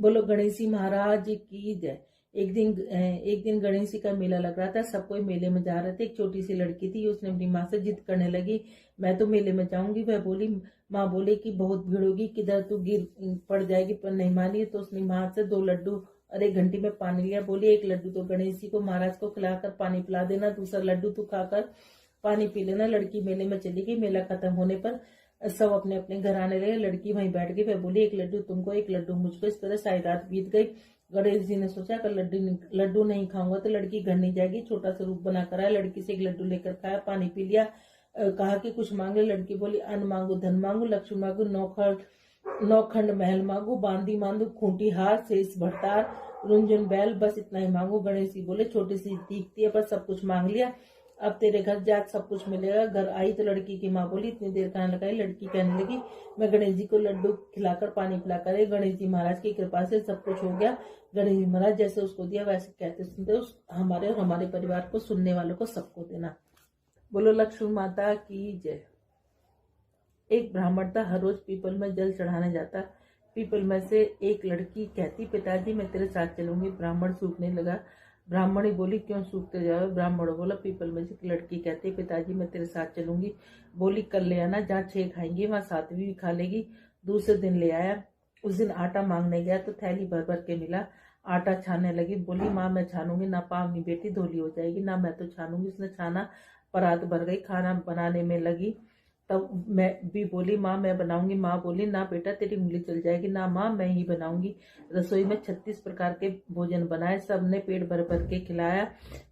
बोलो गणेश जी महाराज की जय। एक दिन गणेश जी का मेला लग रहा था। सब कोई मेले में जा रहे थे। एक छोटी सी लड़की थी, उसने अपनी माँ से जिद करने लगी, मैं तो मेले में जाऊंगी। वह बोली, माँ बोले कि बहुत भीड़ होगी, किधर तू गिर पड़ जाएगी, पर नहीं मानी। तो उसने माँ से 2 लड्डू और 1 घंटी में पानी लिया। बोली 1 लड्डू तो गणेश जी को महाराज को खिलाकर पानी पिला देना, दूसरा लड्डू तू खाकर पानी पी लेना। लड़की मेले में चली गई। मेला खत्म होने पर सब अपने अपने घर आने लगे। लड़की वहीं बैठ गई। वह बोली 1 लड्डू तुमको, 1 लड्डू मुझको। इस तरह सारी रात बीत गई। गणेश जी ने सोचा कि लड्डू नहीं खाऊंगा तो लड़की घर नहीं जाएगी। छोटा सा रूप बना कर आया, लड़की से 1 लड्डू लेकर खाया, पानी पी लिया। कहा कि कुछ मांगे। लड़की बोली, अन्न मांगू, धन मांगू, लक्ष्मी मांगू, नौखंड महल मांगू, बांदी मांगू, खूंटी हार, शेष भरतार, रुंझुन बैल, बस इतना ही मांगू। गणेश जी बोले, छोटी सी दिखती है पर सब कुछ मांग लिया, अब तेरे घर जा सब कुछ मिलेगा। घर आई तो लड़की की माँ बोली, इतनी देर कहाँ लगाई। लड़की कहने लगी, मैं गणेश जी को लड्डू खिलाकर पानी पिलाकर गणेश जी महाराज की कृपा से सब कुछ हो गया। गणेश जी महाराज जैसे उसको दिया वैसे कहते सुनते हमारे और हमारे परिवार को, सुनने वालों को, सबको देना। बोलो लक्ष्मी माता की जय। एक ब्राह्मण था, हर रोज पीपल में जल चढ़ाने जाता। पीपल में से एक लड़की कहती, पिताजी मैं तेरे साथ चलूंगी। ब्राह्मण सूखने लगा। ब्राह्मणी बोली, क्यों सूखते जाओ। ब्राह्मण बोला, पीपल में से लड़की कहती, पिताजी मैं तेरे साथ चलूंगी। बोली, कल ले आना, जहाँ 6 खाएंगी वहां 7वीं भी खा लेगी। दूसरे दिन ले आया। उस दिन आटा मांगने गया तो थैली भर भर के मिला। आटा छानने लगी। बोली, माँ मैं छानूंगी ना, पावनी बेटी धोली हो जाएगी ना, मैं तो छानूंगी। उसने छाना, परात भर गई। खाना बनाने में लगी तब मैं भी बोली, माँ मैं बनाऊंगी। माँ बोली, ना बेटा तेरी उंगली चल जाएगी। ना माँ मैं ही बनाऊंगी। रसोई में 36 प्रकार के भोजन बनाए, सबने पेट भर भर के खिलाया।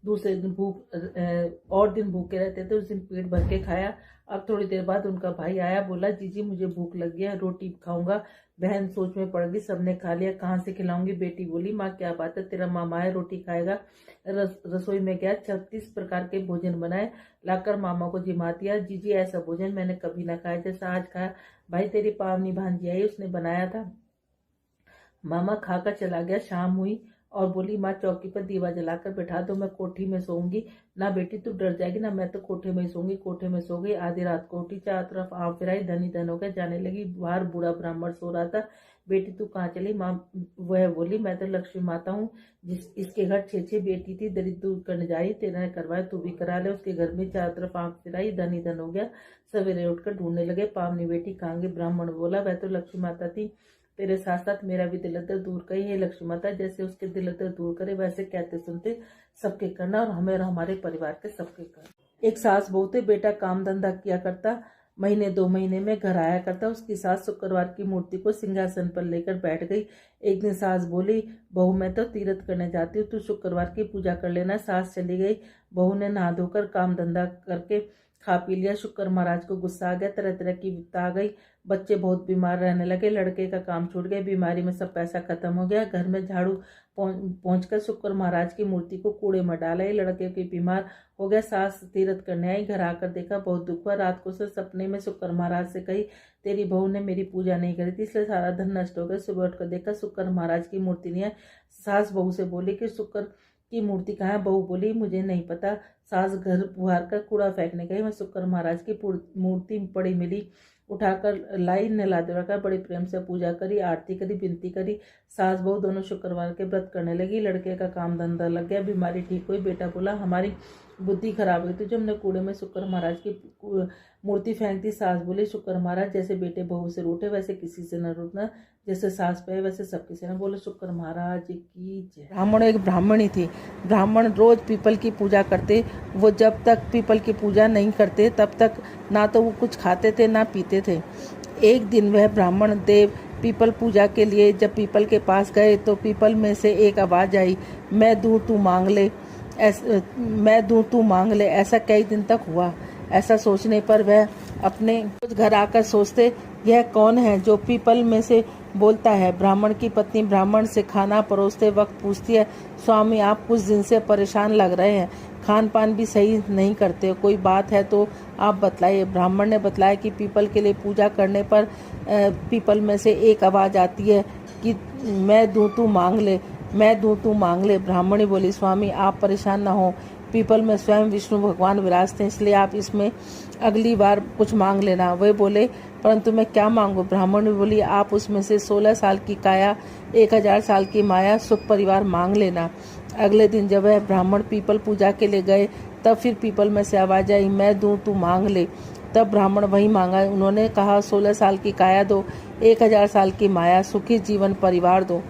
दूसरे दिन और दिन भूखे रहते थे, उस दिन पेट भर के खाया। अब थोड़ी देर बाद उनका भाई आया, बोला, जीजी मुझे भूख लग गया, रोटी खाऊंगा। बहन सोच में पड़ गई, सबने खा लिया, कहाँ से खिलाऊंगी। बेटी बोली, माँ क्या बात है, तेरा मामा है रोटी खाएगा। रसोई में गया, 36 प्रकार के भोजन बनाए, लाकर मामा को जिमा दिया। जीजी ऐसा भोजन मैंने कभी ना खाया जैसा आज खाया। भाई तेरी पावनी भांजी आई, उसने बनाया था। मामा खाकर चला गया। शाम हुई और बोली, माँ चौकी पर दीवा जलाकर बैठा दो, मैं कोठी में सोऊंगी। ना बेटी तू डर जाएगी ना, मैं तो कोठे में ही सोऊंगी। कोठे में सो गई। आधी रात को उठी, चारों तरफ आँख फिराई, धनी धन हो गया, जाने लगी। बाहर बूढ़ा ब्राह्मण सो रहा था। बेटी तू कहाँ चली। माँ वह बोली, मैं तो लक्ष्मी माता हूँ, इसके घर 6 बेटी थी, दरिद्र दूर करने जा रही, तेरा ने करवाया तू भी करा ले। उसके घर में चारों तरफ आँख फिराई, धनी धन हो गया। सवेरे उठकर ढूंढने लगे, पावनी बेटी कहाँ गई। ब्राह्मण बोला, वह तो लक्ष्मी माता थी, तेरे साथ साथ मेरा भी दिल दर्द दूर करी है। लक्ष्मी माता जैसे उसके दिल दर्द दूर करे वैसे कहते सुनते सबके करना, और हमें और हमारे परिवार के सबके करना। एक सास बहू थे, बेटा काम धंधा किया करता, महीने 2 महीने में घर आया करता। उसकी सास शुक्रवार की मूर्ति को सिंहासन पर लेकर बैठ गई। एक दिन सास बोली, बहू मैं तो तीर्थ करने जाती हूँ, तू शुक्रवार की पूजा कर लेना। सास चली गई। बहू ने नहा धोकर काम धंधा करके खा पी लिया। शुक्र महाराज को गुस्सा आ गया, तरह तरह की विपदा आ गई। बच्चे बहुत बीमार रहने लगे, लड़के का काम छूट गया, बीमारी में सब पैसा खत्म हो गया। घर में झाड़ू पहुंचकर शुक्र महाराज की मूर्ति को कूड़े में डाला। ये लड़के के बीमार हो गया। सास तीर्थ करने आई, घर आकर देखा बहुत दुख हुआ। रात को सपने में शुक्र महाराज से कही, तेरी बहू ने मेरी पूजा नहीं करी थी इसलिए सारा धन नष्ट हो गया। सुबह उठकर देखा शुक्र महाराज की मूर्ति नहीं है। सास बहू से बोली कि शुक्र की मूर्ति कहाँ है। बहू बोली, मुझे नहीं पता। सास घर बुहार कर कूड़ा फेंकने गई, मैं शुक्र महाराज की मूर्ति पड़ी मिली, उठाकर लाई, नहला धुलाकर बड़े प्रेम से पूजा करी, आरती करी, विनती करी। सास बहू दोनों शुक्रवार के व्रत करने लगी। लड़के का काम धंधा लग गया, बीमारी ठीक हुई। बेटा बोला, हमारी बुद्धि खराब हुई थी जो हमने कूड़े में शुक्र महाराज की मूर्ति फेंक दी। सास बोले, शुक्र महाराज जैसे बेटे बहू से रूठे वैसे किसी से न रूठना, जैसे सास पे वैसे सबके से न। बोले शुक्र महाराज की जय। ब्राह्मण एक ब्राह्मणी थी। ब्राह्मण रोज पीपल की पूजा करते। वो जब तक पीपल की पूजा नहीं करते तब तक ना तो वो कुछ खाते थे ना पीते थे। एक दिन वह ब्राह्मण देव पीपल पूजा के लिए जब पीपल के पास गए तो पीपल में से एक आवाज़ आई, मैं दूं तू मांग ले, मैं दूं तू मांग ले। ऐसा कई दिन तक हुआ। ऐसा सोचने पर वह अपने घर आकर सोचते, यह कौन है जो पीपल में से बोलता है। ब्राह्मण की पत्नी ब्राह्मण से खाना परोसते वक्त पूछती है, स्वामी आप कुछ दिन से परेशान लग रहे हैं, खान पान भी सही नहीं करते, कोई बात है तो आप बतलाइए। ब्राह्मण ने बतलाया कि पीपल के लिए पूजा करने पर पीपल में से एक आवाज़ आती है कि मैं दूं तू मांग ले, मैं दूं तू मांग ले। ब्राह्मणी बोली, स्वामी आप परेशान ना हो, पीपल में स्वयं विष्णु भगवान विराजते हैं, इसलिए आप इसमें अगली बार कुछ मांग लेना। वे बोले, परंतु मैं क्या मांगू। ब्राह्मण भी बोली, आप उसमें से 16 साल की काया, 1000 साल की माया, सुख परिवार मांग लेना। अगले दिन जब वह ब्राह्मण पीपल पूजा के लिए गए, तब फिर पीपल में से आवाज आई, मैं दूं, तू मांग ले। तब ब्राह्मण वही मांगा। उन्होंने कहा, 16 साल की काया दो, 1000 साल की माया, सुखी जीवन परिवार दो।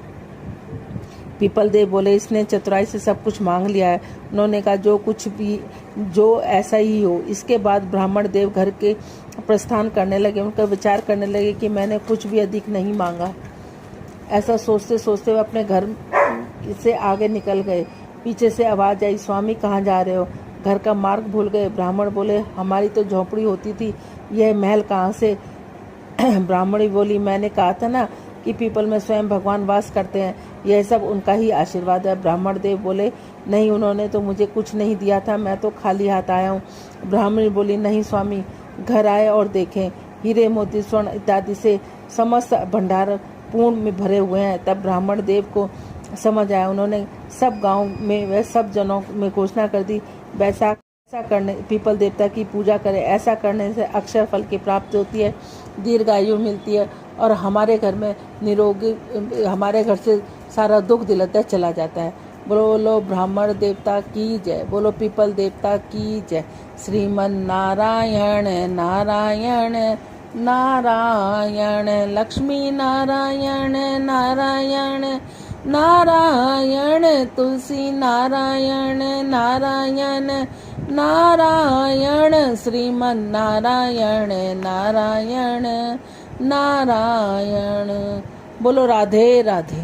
पीपल देव बोले, इसने चतुराई से सब कुछ मांग लिया है। उन्होंने कहा, जो कुछ भी, जो ऐसा ही हो। इसके बाद ब्राह्मण देव घर के प्रस्थान करने लगे। उनका विचार करने लगे कि मैंने कुछ भी अधिक नहीं मांगा। ऐसा सोचते सोचते वे अपने घर से आगे निकल गए। पीछे से आवाज आई, स्वामी कहाँ जा रहे हो? घर का मार्ग भूल गए? ब्राह्मण बोले, हमारी तो झोपड़ी होती थी, यह महल कहाँ से? ब्राह्मणी बोली, मैंने कहा था ना कि पीपल में स्वयं भगवान वास करते हैं, यह सब उनका ही आशीर्वाद है। ब्राह्मण देव बोले, नहीं, उन्होंने तो मुझे कुछ नहीं दिया था, मैं तो खाली हाथ आया हूँ। ब्राह्मणी बोली, नहीं स्वामी, घर आए और देखें, हीरे मोती स्वर्ण इत्यादि से समस्त भंडार पूर्ण में भरे हुए हैं। तब ब्राह्मण देव को समझ आया। उन्होंने सब गांव में व सब जनों में घोषणा कर दी, वैसा करने, पीपल देवता की पूजा करें। ऐसा करने से अक्षर फल की प्राप्ति होती है, दीर्घायु मिलती है और हमारे घर में निरोगी, हमारे घर से सारा दुख दिलता चला जाता है। बोलो ब्राह्मण देवता की जय, बोलो पीपल देवता की जय। श्रीमन नारायण नारायण नारायण, लक्ष्मी नारायण नारायण नारायण, तुलसी नारायण नारायण नारायण, श्रीमन नारायण नारायण नारायण। बोलो राधे राधे।